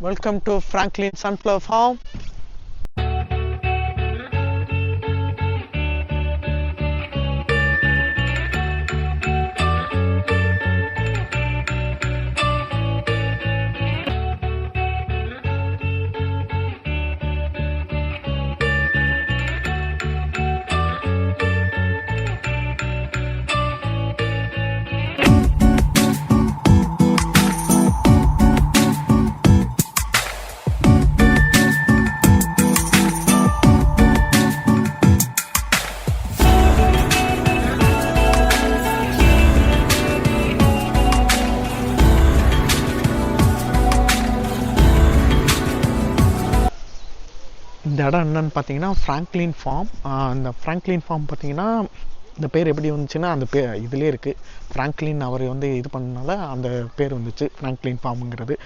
Welcome to Franklin Sunflower Farm. இந்த இடம் என்னன்னு பார்த்தீங்கன்னா ஃப்ராங்க்லின் ஃபார்ம். அந்த ஃப்ராங்க்லின் ஃபார்ம் பார்த்தீங்கன்னா இந்த பேர் எப்படி வந்துச்சுன்னா அந்த பேர் இதுலேயே இருக்குது. ஃப்ராங்க்லின் அவர் வந்து இது பண்ணனால அந்த பேர் வந்துச்சு ஃப்ராங்க்லின் ஃபார்முங்கிறது.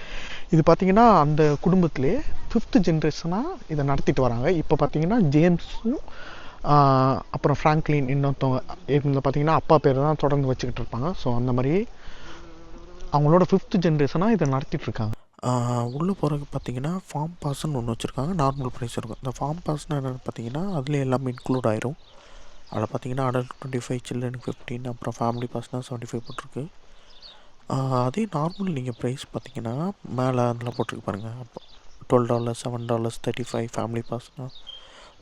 இது பார்த்தீங்கன்னா அந்த குடும்பத்திலே 5th ஜென்ரேஷனாக இதை நடத்திட்டு வராங்க. இப்போ பார்த்தீங்கன்னா ஜேம்ஸும் அப்புறம் ஃப்ராங்க்லின் இன்னொருத்தவங்க இதில் பார்த்தீங்கன்னா அப்பா பேர் தான் தொடர்ந்து வச்சுக்கிட்டு இருப்பாங்க. ஸோ அந்த மாதிரி அவங்களோட 5th ஜென்ரேஷனாக இதை நடத்திட்டுருக்காங்க. உள்ளே போகிறதுக்கு பார்த்தீங்கன்னா ஃபார்ம் பாஸ்ன்னு ஒன்று வச்சுருக்காங்க. நார்மல் ப்ரைஸ் இருக்கும். இந்த ஃபார்ம் பாஸ்ன்னு என்னென்னு பார்த்தீங்கன்னா அதில் எல்லாமே இன்க்ளூட் ஆயிரும். அதில் பார்த்தீங்கன்னா அடல்ட் 25, சில்ட்ரனுக்கு 15, அப்புறம் ஃபேமிலி பாஸ்னால் 75 போட்டிருக்கு. அதே நார்மல் நீங்கள் ப்ரைஸ் பார்த்தீங்கன்னா மேலே அதில் போட்டிருக்கு பாருங்கள். அப்போ $12, $7, $35 ஃபேமிலி பாஸ்னால்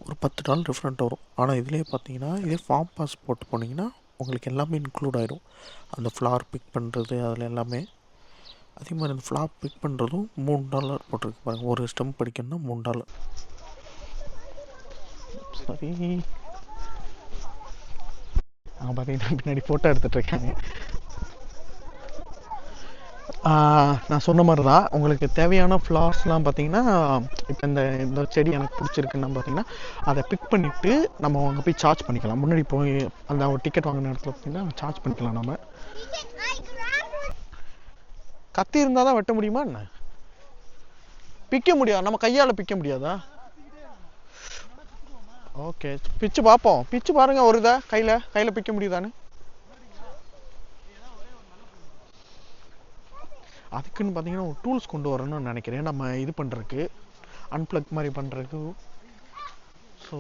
ஒரு $10 டிஃப்ரெண்ட் வரும். ஆனால் இதிலே பார்த்தீங்கன்னா இதே ஃபார்ம் பாஸ் போட்டு போனீங்கன்னா உங்களுக்கு எல்லாமே இன்க்ளூட் ஆயிரும். அந்த ஃப்ளார் பிக் பண்ணுறது அதில் எல்லாமே. அதே மாதிரி அந்த ஃப்ளார் பிக் பண்ணுறதும் $3 போட்டிருக்கு பாருங்கள். ஒரு ஸ்டெம்ப் படிக்கணும்னா $3. சரி, அவங்க பார்த்தீங்கன்னா பின்னாடி ஃபோட்டோ எடுத்துகிட்டு இருக்காங்க. நான் சொன்ன மாதிரி தான் உங்களுக்கு தேவையான ஃப்ளார்ஸ்லாம் பார்த்தீங்கன்னா இப்போ இந்த செடி எனக்கு பிடிச்சிருக்குன்னா பார்த்தீங்கன்னா அதை பிக் பண்ணிவிட்டு நம்ம அங்கே போய் சார்ஜ் பண்ணிக்கலாம். முன்னாடி போய் அந்த ஒரு டிக்கெட் வாங்கின இடத்துல பார்த்தீங்கன்னா சார்ஜ் பண்ணிக்கலாம். நம்ம கத்தி இருந்தால் தான் வெட்ட முடியுமா என்ன? பிக்க முடியாது, நம்ம கையால் பிக்க முடியாதா? ஓகே, பிச்சு பார்ப்போம். பிச்சு பாருங்க ஒரு இதை கையில் பிக்க முடியுதான்னு. அதுக்குன்னு பார்த்தீங்கன்னா ஒரு டூல்ஸ் கொண்டு வரணும்னு நினைக்கிறேன், நம்ம இது பண்ணுறதுக்கு அன்பிளக் மாதிரி பண்ணுறதுக்கு. ஸோ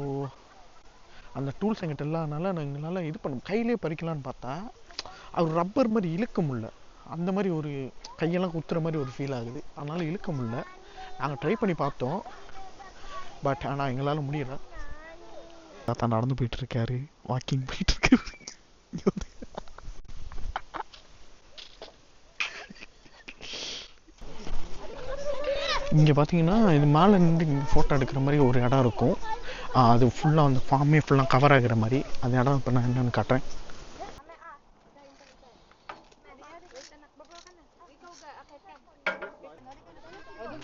அந்த டூல்ஸ் எங்கிட்ட இல்லாதனால எங்களால் இது பண்ண கையிலே பறிக்கலான்னு பார்த்தா அது ரப்பர் மாதிரி இழுக்க முடியல. அந்த மாதிரி ஒரு கையெல்லாம் குத்துற மாதிரி ஒரு ஃபீல் ஆகுது. அதனால் இழுக்க முடியல. நாங்கள் ட்ரை பண்ணி பார்த்தோம், பட் ஆனால் எங்களால் முடியல. தாத்தா நடந்து போயிட்டுருக்காரு, வாக்கிங் போயிட்டுருக்காரு. இங்கே பார்த்தீங்கன்னா இது மேலே நின்று இங்கே ஃபோட்டோ எடுக்கிற மாதிரி ஒரு இடம் இருக்கும். அது ஃபுல்லாக அந்த ஃபார்மே ஃபுல்லாக கவர் ஆகிற மாதிரி அந்த இடம் இப்போ நான் என்னென்னு காட்டுறேன்.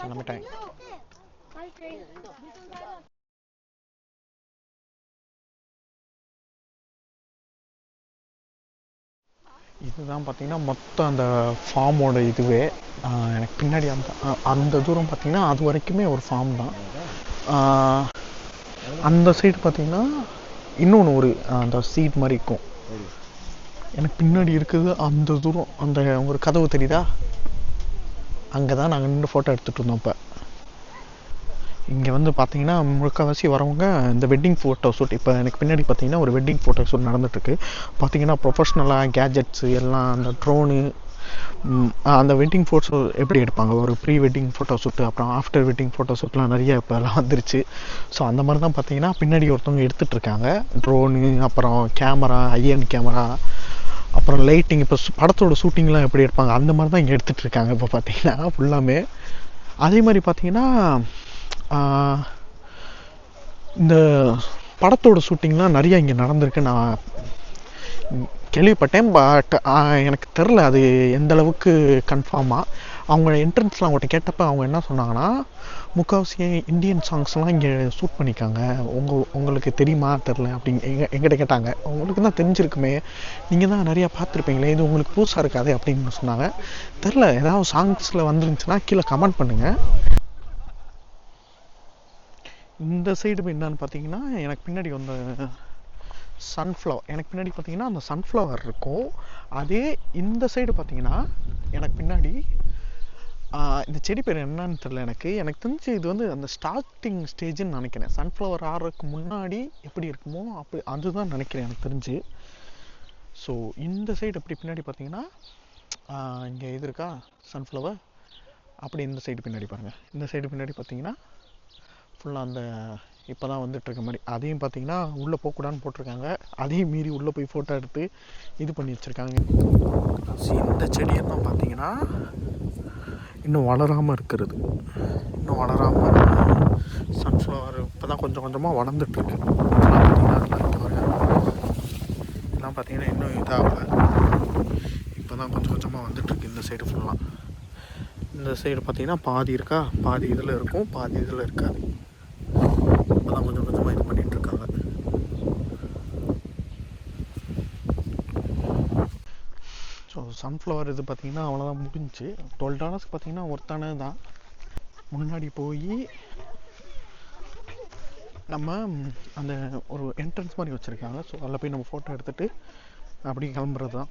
கிளம்பிட்டேன். இதுதான் பார்த்தீங்கன்னா மொத்தம் அந்த ஃபார்மோட இதுவே. எனக்கு பின்னாடி அந்த தூரம் பார்த்தீங்கன்னா அது வரைக்குமே ஒரு ஃபார்ம் தான். அந்த சைடு பார்த்தீங்கன்னா இன்னொன்று ஒரு அந்த சீட் மாதிரி இருக்கும். எனக்கு பின்னாடி இருக்குது அந்த தூரம். அந்த ஒரு கதவு தெரியுதா? அங்கே தான் நாங்கள் நின்று ஃபோட்டோ எடுத்துகிட்டு இருந்தோம். இப்போ இங்கே வந்து பார்த்தீங்கன்னா முழுக்கவாசி வரவங்க இந்த வெட்டிங் ஃபோட்டோ ஷூட். இப்போ எனக்கு பின்னாடி பார்த்தீங்கன்னா ஒரு வெட்டிங் ஃபோட்டோ ஷூட் நடந்துட்டுருக்கு. பார்த்தீங்கன்னா ப்ரொஃபஷ்னலாக கேஜெட்ஸு எல்லாம் அந்த ட்ரோனு அந்த வெட்டிங் ஃபோட்டோ எப்படி எடுப்பாங்க, ஒரு ப்ரீ வெட்டிங் ஃபோட்டோ ஷூட்டு அப்புறம் ஆஃப்டர் வெட்டிங் ஃபோட்டோ ஷூட்லாம் நிறைய இப்போலாம் வந்துருச்சு. ஸோ அந்த மாதிரி தான் பார்த்தீங்கன்னா பின்னாடி ஒருத்தவங்க எடுத்துகிட்ருக்காங்க. ட்ரோனு அப்புறம் கேமரா, ஹைஎண்ட் கேமரா, அப்புறம் லைட்டிங். இப்போ படத்தோட ஷூட்டிங்லாம் எப்படி எடுப்பாங்க அந்த மாதிரி தான் இங்கே எடுத்துகிட்டு இருக்காங்க இப்போ பார்த்தீங்கன்னா ஃபுல்லாமே. அதே மாதிரி பார்த்தீங்கன்னா இந்த படத்தோட ஷூட்டிங்லாம் நிறையா இங்கே நடந்திருக்கு நான் கேள்விப்பட்டேன். பட் எனக்கு தெரில அது எந்தளவுக்கு கன்ஃபார்மாக. அவங்க என்ட்ரன்ஸில் அவங்கள்ட்ட கேட்டப்போ அவங்க என்ன சொன்னாங்கன்னா முக்கால்வாசி இந்தியன் சாங்ஸ்லாம் இங்கே ஷூட் பண்ணிக்காங்க, உங்களுக்கு தெரியுமா தெரில அப்படின்னு எங்கிட்ட கேட்டாங்க. உங்களுக்கு தான் தெரிஞ்சிருக்குமே, நீங்கள் தான் நிறையா பார்த்துருப்பீங்களே, இது உங்களுக்கு புதுசாக இருக்காது அப்படின்னு சொன்னாங்க. தெரில, ஏதாவது சாங்ஸில் வந்துருந்துச்சுன்னா கீழே கமெண்ட் பண்ணுங்கள். இந்த சைடு என்னன்னு பார்த்தீங்கன்னா எனக்கு பின்னாடி வந்து சன்ஃப்ளவர், எனக்கு பின்னாடி பார்த்தீங்கன்னா அந்த சன்ஃப்ளவர் இருக்கும். அதே இந்த சைடு பார்த்தீங்கன்னா எனக்கு பின்னாடி இந்த செடி பேர் என்னன்னு தெரியல எனக்கு தெரிஞ்சு இது வந்து அந்த ஸ்டார்டிங் ஸ்டேஜ்னு நினைக்கிறேன். சன்ஃப்ளவர் ஆறதுக்கு முன்னாடி எப்படி இருக்குமோ அப்படி அதுதான் நினைக்கிறேன் எனக்கு தெரிஞ்சு. ஸோ இந்த சைடு எப்படி பின்னாடி பார்த்தீங்கன்னா இங்கே இது இருக்கா சன்ஃப்ளவர், அப்படி இந்த சைடு பின்னாடி பாருங்கள். இந்த சைடு பின்னாடி பார்த்தீங்கன்னா ஃபுல்லாக அந்த இப்போ தான் வந்துட்டுருக்க மாதிரி. அதையும் பார்த்தீங்கன்னா உள்ளே போகக்கூடாதுன்னு போட்டிருக்காங்க. அதையும் மீறி உள்ளே போய் ஃபோட்டோ எடுத்து இது பண்ணி வச்சுருக்காங்க. இந்த செடியெல்லாம் பார்த்தீங்கன்னா இன்னும் வளராமல் இருக்கிறது, இன்னும் வளராமல் சன்ஃப்ளவர் இப்போ தான் கொஞ்சம் கொஞ்சமாக வளர்ந்துட்டுருக்கு. இதெல்லாம் பார்த்தீங்கன்னா இன்னும் இதாகலை, இப்போ தான் கொஞ்சம் கொஞ்சமாக வந்துட்டுருக்கு. இந்த சைடு ஃபுல்லாக, இந்த சைடு பார்த்தீங்கன்னா பாதி இருக்கா, பாதி இதில் இருக்கும், பாதி இதில் இருக்காது. இப்போ தான் கொஞ்சம் கொஞ்சமாக இது பண்ணிகிட்ருக்காங்க. ஸோ சன்ஃப்ளவர் இது பார்த்திங்கன்னா அவ்வளோதான் முடிஞ்சிச்சு. $12 பார்த்திங்கன்னா ஒருத்தானது தான். முன்னாடி போய் நம்ம அந்த ஒரு என்ட்ரன்ஸ் மாதிரி வச்சுருக்காங்க. ஸோ அதில் போய் நம்ம ஃபோட்டோ எடுத்துகிட்டு அப்படி கிளம்புறது தான்.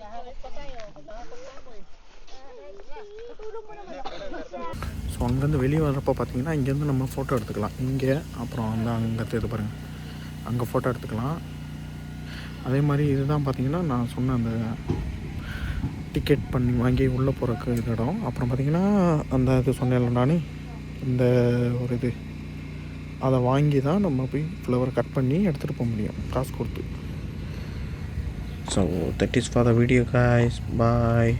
ஸோ அங்கேருந்து வெளியே வர்றப்போ பார்த்திங்கன்னா இங்கேருந்து நம்ம ஃபோட்டோ எடுத்துக்கலாம். இங்கே அப்புறம் அங்கே இது பாருங்கள், அங்கே ஃபோட்டோ எடுத்துக்கலாம். அதே மாதிரி இதுதான் பார்த்திங்கன்னா நான் சொன்ன அந்த டிக்கெட் பண்ணி வாங்கி உள்ளே போகிறக்கு இது இடம். அப்புறம் பார்த்திங்கன்னா அந்த இது சொன்னேன் நானே, இந்த ஒரு இது அதை வாங்கி தான் நம்ம போய் ஃப்ளவரை கட் பண்ணி எடுத்துகிட்டு போக முடியும் காசு கொடுத்து. So that is for the video guys, bye.